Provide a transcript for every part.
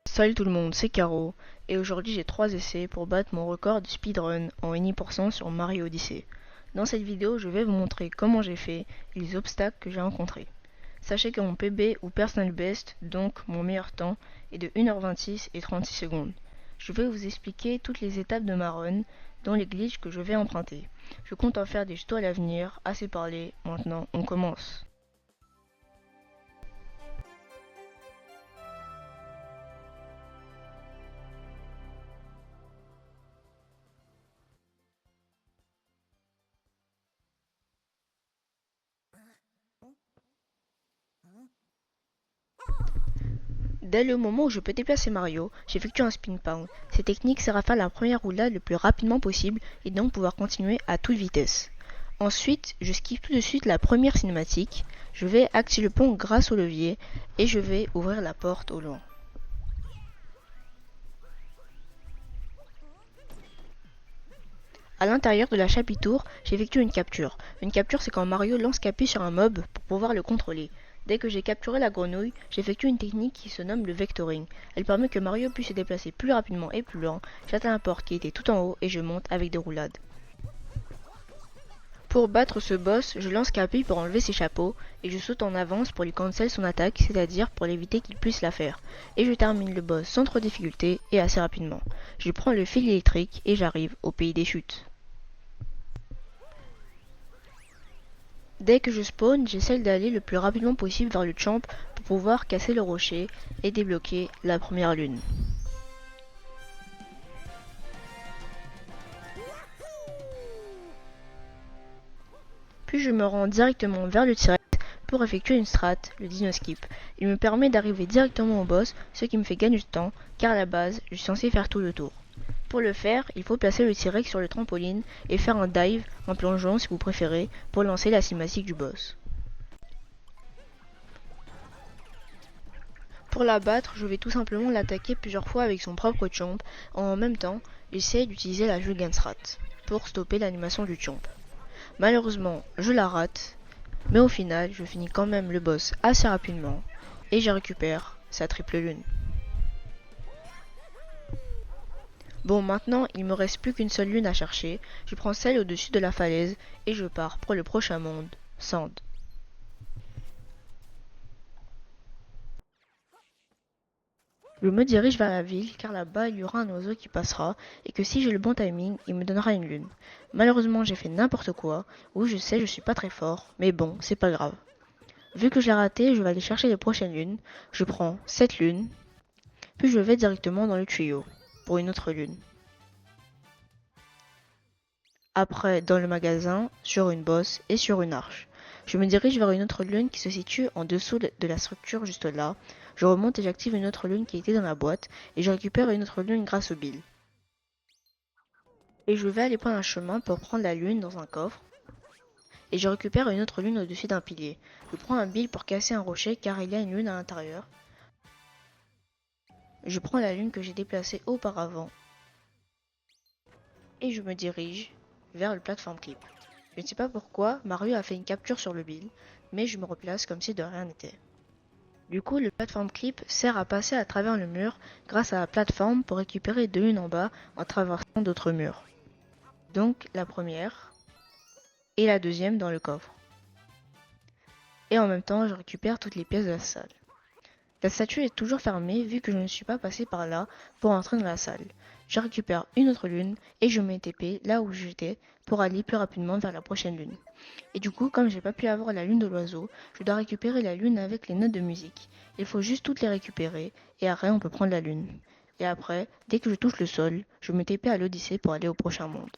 Salut tout le monde, c'est Caro, et aujourd'hui j'ai 3 essais pour battre mon record de speedrun en 1% sur Mario Odyssey. Dans cette vidéo, je vais vous montrer comment j'ai fait et les obstacles que j'ai rencontrés. Sachez que mon PB ou personal best, donc mon meilleur temps, est de 1h26 et 36 secondes. Je vais vous expliquer toutes les étapes de ma run, dont les glitches que je vais emprunter. Je compte en faire des tutos à l'avenir, assez parlé, maintenant on commence. Dès le moment où je peux déplacer Mario, j'effectue un spin pound. Cette technique sert à faire la première roulade le plus rapidement possible et donc pouvoir continuer à toute vitesse. Ensuite, je skip tout de suite la première cinématique, je vais activer le pont grâce au levier et je vais ouvrir la porte au loin. À l'intérieur de la chapitour, j'effectue une capture. Une capture, c'est quand Mario lance Capu sur un mob pour pouvoir le contrôler. Dès que j'ai capturé la grenouille, j'effectue une technique qui se nomme le vectoring. Elle permet que Mario puisse se déplacer plus rapidement et plus lent. J'atteins la porte qui était tout en haut et je monte avec des roulades. Pour battre ce boss, je lance Capu pour enlever ses chapeaux et je saute en avance pour lui cancel son attaque, c'est-à-dire pour l'éviter qu'il puisse la faire. Et je termine le boss sans trop de difficulté et assez rapidement. Je prends le fil électrique et j'arrive au pays des chutes. Dès que je spawn, j'essaie d'aller le plus rapidement possible vers le champ pour pouvoir casser le rocher et débloquer la première lune. Puis je me rends directement vers le T-Rex pour effectuer une strat, le Dino Skip. Il me permet d'arriver directement au boss, ce qui me fait gagner du temps, car à la base, je suis censé faire tout le tour. Pour le faire, il faut placer le T-Rex sur le trampoline et faire un dive, en plongeon si vous préférez, pour lancer la cinématique du boss. Pour la battre, je vais tout simplement l'attaquer plusieurs fois avec son propre chomp. En même temps, j'essaie d'utiliser la Julian Strat pour stopper l'animation du chomp. Malheureusement, je la rate, mais au final, je finis quand même le boss assez rapidement et je récupère sa triple lune. Bon, maintenant, il me reste plus qu'une seule lune à chercher. Je prends celle au-dessus de la falaise et je pars pour le prochain monde, Sand. Je me dirige vers la ville car là-bas il y aura un oiseau qui passera et que si j'ai le bon timing, il me donnera une lune. Malheureusement j'ai fait n'importe quoi, oui je sais je suis pas très fort, mais bon, c'est pas grave. Vu que je l'ai raté, je vais aller chercher les prochaines lunes. Je prends cette lune, puis je vais directement dans le tuyau pour une autre lune. Après dans le magasin, sur une bosse et sur une arche. Je me dirige vers une autre lune qui se situe en dessous de la structure juste là. Je remonte et j'active une autre lune qui était dans la boîte et je récupère une autre lune grâce au bill. Et je vais aller prendre un chemin pour prendre la lune dans un coffre. Et je récupère une autre lune au-dessus d'un pilier. Je prends un bill pour casser un rocher car il y a une lune à l'intérieur. Je prends la lune que j'ai déplacée auparavant. Et je me dirige vers le plateforme clip. Je ne sais pas pourquoi, Mario a fait une capture sur le bill, mais je me replace comme si de rien n'était. Du coup, le plateforme clip sert à passer à travers le mur grâce à la plateforme pour récupérer deux lunes en bas en traversant d'autres murs. Donc la première et la deuxième dans le coffre. Et en même temps, je récupère toutes les pièces de la salle. La statue est toujours fermée vu que je ne suis pas passé par là pour entrer dans la salle. Je récupère une autre lune et je mets TP là où j'étais pour aller plus rapidement vers la prochaine lune. Et du coup, comme j'ai pas pu avoir la lune de l'oiseau, je dois récupérer la lune avec les notes de musique. Il faut juste toutes les récupérer et après on peut prendre la lune. Et après, dès que je touche le sol, je me TP à l'Odyssée pour aller au prochain monde.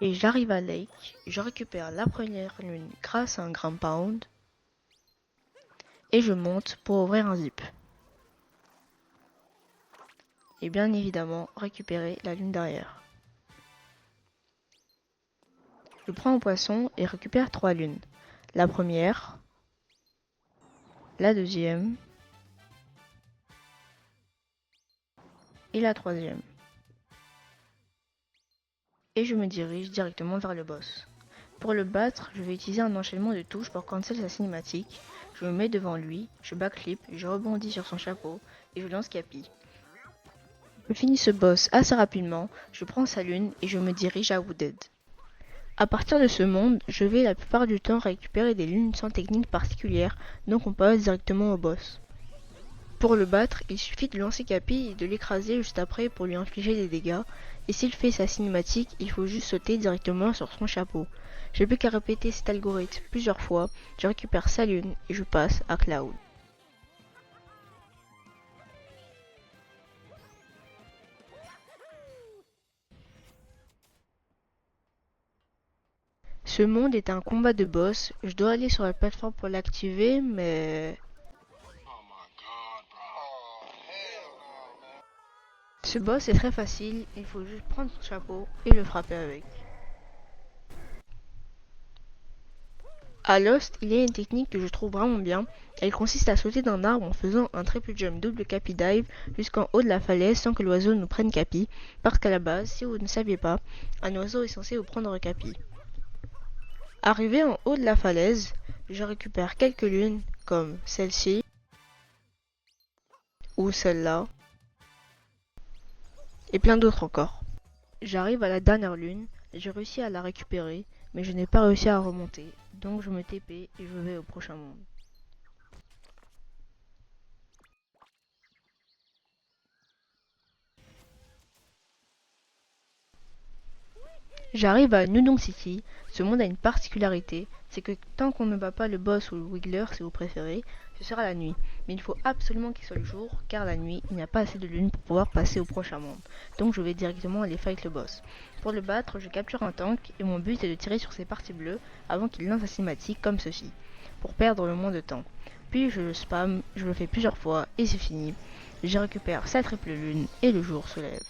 Et j'arrive à Lake, je récupère la première lune grâce à un grand pound et je monte pour ouvrir un zip. Et bien évidemment récupérer la lune derrière. Je prends un poisson et récupère 3 lunes. La première, la deuxième et la troisième. Et je me dirige directement vers le boss. Pour le battre, je vais utiliser un enchaînement de touches pour cancel sa cinématique. Je me mets devant lui, je backflip, je rebondis sur son chapeau et je lance Capi. Je finis ce boss assez rapidement, je prends sa lune et je me dirige à Wooded. À partir de ce monde, je vais la plupart du temps récupérer des lunes sans technique particulière, donc on passe directement au boss. Pour le battre, il suffit de lancer Capi et de l'écraser juste après pour lui infliger des dégâts, et s'il fait sa cinématique, il faut juste sauter directement sur son chapeau. J'ai plus qu'à répéter cet algorithme plusieurs fois, je récupère sa lune et je passe à Cloud. Ce monde est un combat de boss, je dois aller sur la plateforme pour l'activer, mais... Ce boss est très facile, il faut juste prendre son chapeau et le frapper avec. À Lost, il y a une technique que je trouve vraiment bien. Elle consiste à sauter d'un arbre en faisant un triple jump double capi dive jusqu'en haut de la falaise sans que l'oiseau nous prenne capi, parce qu'à la base, si vous ne saviez pas, un oiseau est censé vous prendre capi. Arrivé en haut de la falaise, je récupère quelques lunes comme celle-ci ou celle-là et plein d'autres encore. J'arrive à la dernière lune, j'ai réussi à la récupérer, mais je n'ai pas réussi à remonter, donc je me TP et je vais au prochain monde. J'arrive à New Donk City, ce monde a une particularité, c'est que tant qu'on ne bat pas le boss ou le Wiggler si vous préférez, ce sera la nuit. Mais il faut absolument qu'il soit le jour, car la nuit, il n'y a pas assez de lune pour pouvoir passer au prochain monde. Donc je vais directement aller fight le boss. Pour le battre, je capture un tank et mon but est de tirer sur ses parties bleues avant qu'il lance sa cinématique comme ceci, pour perdre le moins de temps. Puis je le spam, je le fais plusieurs fois et c'est fini. Je récupère sa triple lune et le jour se lève.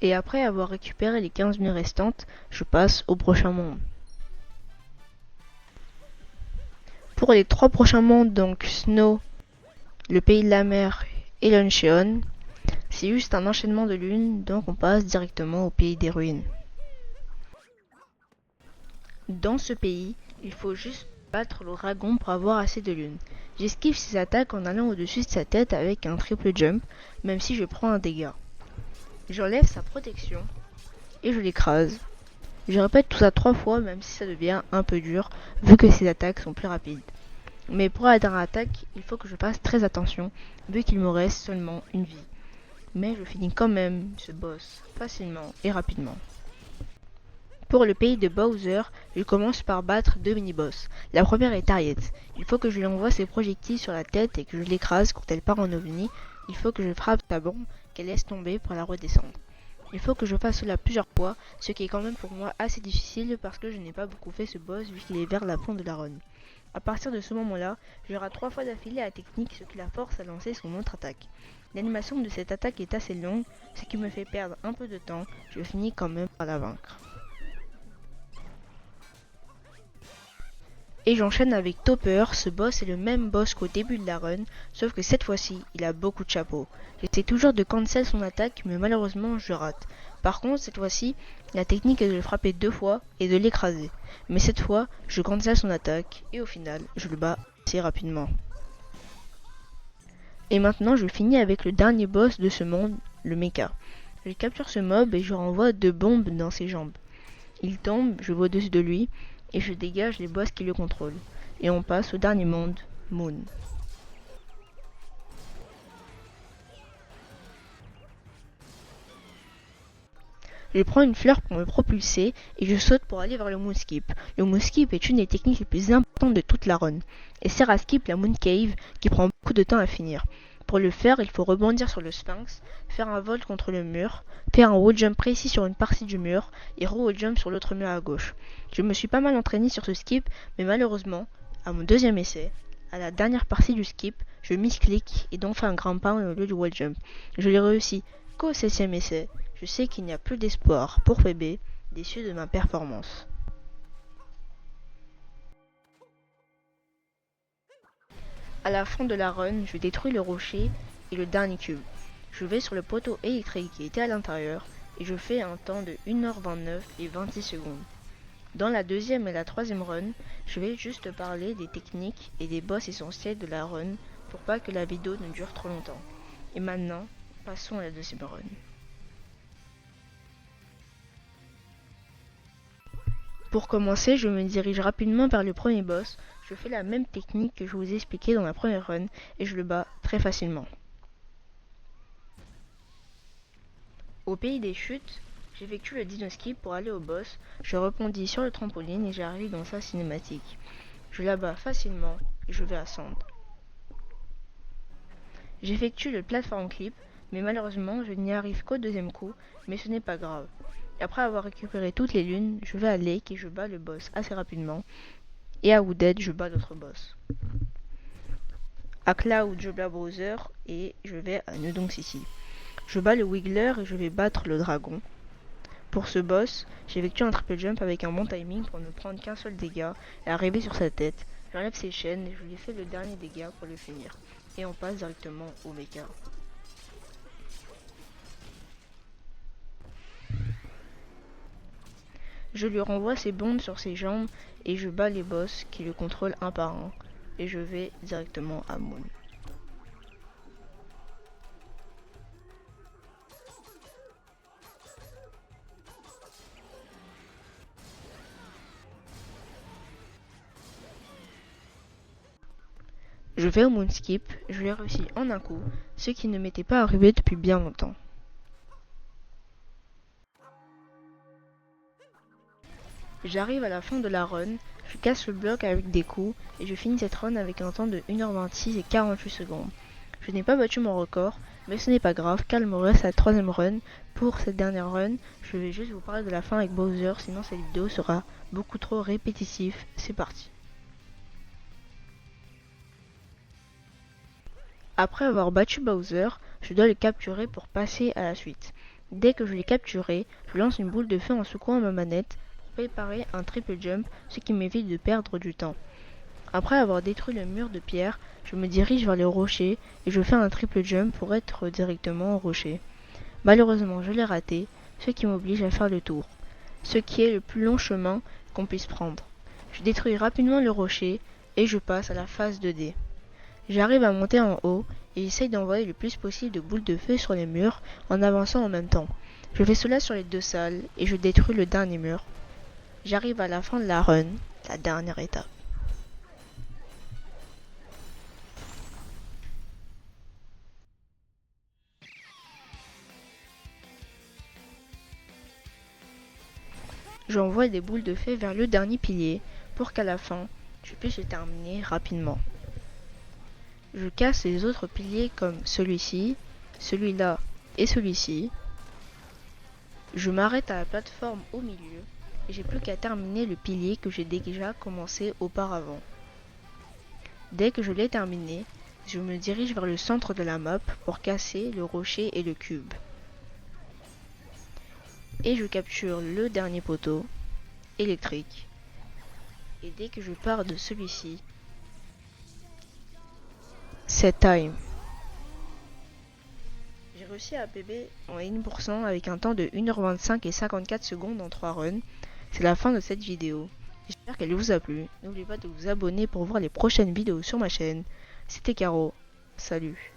Et après avoir récupéré les 15 000 restantes, je passe au prochain monde. Pour les 3 prochains mondes, donc Snow, le pays de la mer et l'Uncheon, c'est juste un enchaînement de lunes, donc on passe directement au pays des ruines. Dans ce pays, il faut juste battre le dragon pour avoir assez de lunes. J'esquive ses attaques en allant au-dessus de sa tête avec un triple jump, même si je prends un dégât. J'enlève sa protection et je l'écrase. Je répète tout ça 3 fois, même si ça devient un peu dur, vu que ses attaques sont plus rapides. Mais pour la dernière attaque, il faut que je fasse très attention, vu qu'il me reste seulement une vie. Mais je finis quand même ce boss facilement et rapidement. Pour le pays de Bowser, je commence par battre 2 mini-boss. La première est Harriet. Il faut que je lui envoie ses projectiles sur la tête et que je l'écrase quand elle part en ovni. Il faut que je frappe sa bombe, qu'elle laisse tomber pour la redescendre. Il faut que je fasse cela plusieurs fois, ce qui est quand même pour moi assez difficile parce que je n'ai pas beaucoup fait ce boss vu qu'il est vers la fin de la run. À partir de ce moment-là, je rate 3 fois d'affilée la technique, ce qui la force à lancer son autre attaque. L'animation de cette attaque est assez longue, ce qui me fait perdre un peu de temps, je finis quand même par la vaincre. Et j'enchaîne avec Topper, ce boss est le même boss qu'au début de la run, sauf que cette fois-ci, il a beaucoup de chapeaux. J'essaie toujours de cancel son attaque, mais malheureusement je rate. Par contre, cette fois-ci, la technique est de le frapper 2 fois et de l'écraser. Mais cette fois, je cancel son attaque, et au final, je le bats assez rapidement. Et maintenant, je finis avec le dernier boss de ce monde, le mecha. Je capture ce mob et je renvoie 2 bombes dans ses jambes. Il tombe, je vais au-dessus de lui, et je dégage les boss qui le contrôlent. Et on passe au dernier monde, Moon. Je prends une fleur pour me propulser et je saute pour aller vers le Moon Skip. Le Moon Skip est une des techniques les plus importantes de toute la run et sert à skip la Moon Cave qui prend beaucoup de temps à finir. Pour le faire, il faut rebondir sur le Sphinx, faire un vol contre le mur, faire un wall jump précis sur une partie du mur et wall jump sur l'autre mur à gauche. Je me suis pas mal entraîné sur ce skip, mais malheureusement, à mon deuxième essai, à la dernière partie du skip, je misclick et donc fais un grand pound au lieu du wall jump. Je l'ai réussi qu'au 7e essai. Je sais qu'il n'y a plus d'espoir pour PB, déçu de ma performance. À la fin de la run, je détruis le rocher et le dernier cube. Je vais sur le poteau électrique qui était à l'intérieur et je fais un temps de 1h29 et 26 secondes. Dans la deuxième et la troisième run, je vais juste parler des techniques et des boss essentiels de la run pour pas que la vidéo ne dure trop longtemps. Et maintenant, passons à la deuxième run. Pour commencer, je me dirige rapidement vers le premier boss. Je fais la même technique que je vous ai expliqué dans la première run et je le bats très facilement. Au pays des chutes, j'effectue le dino skip pour aller au boss, je rebondis sur le trampoline et j'arrive dans sa cinématique. Je la bats facilement et je vais à Sand. J'effectue le platform clip, mais malheureusement je n'y arrive qu'au deuxième coup, mais ce n'est pas grave. Après avoir récupéré toutes les lunes, je vais à Lake et je bats le boss assez rapidement. Et à Wooded, je bats d'autres boss. À Cloud, je bats Bowser et je vais à Nudong City. Je bats le Wiggler et je vais battre le dragon. Pour ce boss, j'effectue un triple jump avec un bon timing pour ne prendre qu'un seul dégât et arriver sur sa tête. J'enlève ses chaînes et je lui fais le dernier dégât pour le finir. Et on passe directement au mecha. Je lui renvoie ses bombes sur ses jambes et je bats les boss qui le contrôlent un par un. Et je vais directement à Moon. Je vais au Moonskip, je l'ai réussi en un coup, ce qui ne m'était pas arrivé depuis bien longtemps. J'arrive à la fin de la run, je casse le bloc avec des coups et je finis cette run avec un temps de 1h26 et 48 secondes. Je n'ai pas battu mon record, mais ce n'est pas grave car il me reste la troisième run. Pour cette dernière run, je vais juste vous parler de la fin avec Bowser, sinon cette vidéo sera beaucoup trop répétitive. C'est parti. Après avoir battu Bowser, je dois le capturer pour passer à la suite. Dès que je l'ai capturé, je lance une boule de feu en secouant ma manette pour préparer un triple jump, ce qui m'évite de perdre du temps. Après avoir détruit le mur de pierre, je me dirige vers les rochers et je fais un triple jump pour être directement au rocher. Malheureusement, je l'ai raté, ce qui m'oblige à faire le tour, ce qui est le plus long chemin qu'on puisse prendre. Je détruis rapidement le rocher et je passe à la phase 2D. J'arrive à monter en haut et j'essaye d'envoyer le plus possible de boules de feu sur les murs en avançant en même temps. Je fais cela sur les deux salles et je détruis le dernier mur. J'arrive à la fin de la run, la dernière étape. J'envoie des boules de feu vers le dernier pilier pour qu'à la fin, je puisse le terminer rapidement. Je casse les autres piliers comme celui-ci, celui-là et celui-ci. Je m'arrête à la plateforme au milieu et j'ai plus qu'à terminer le pilier que j'ai déjà commencé auparavant. Dès que je l'ai terminé, je me dirige vers le centre de la map pour casser le rocher et le cube. Et je capture le dernier poteau électrique. Et dès que je pars de celui-ci, c'est time. J'ai réussi à PB en 1% avec un temps de 1h25 et 54 secondes en 3 runs. C'est la fin de cette vidéo. J'espère qu'elle vous a plu. N'oubliez pas de vous abonner pour voir les prochaines vidéos sur ma chaîne. C'était Caro. Salut.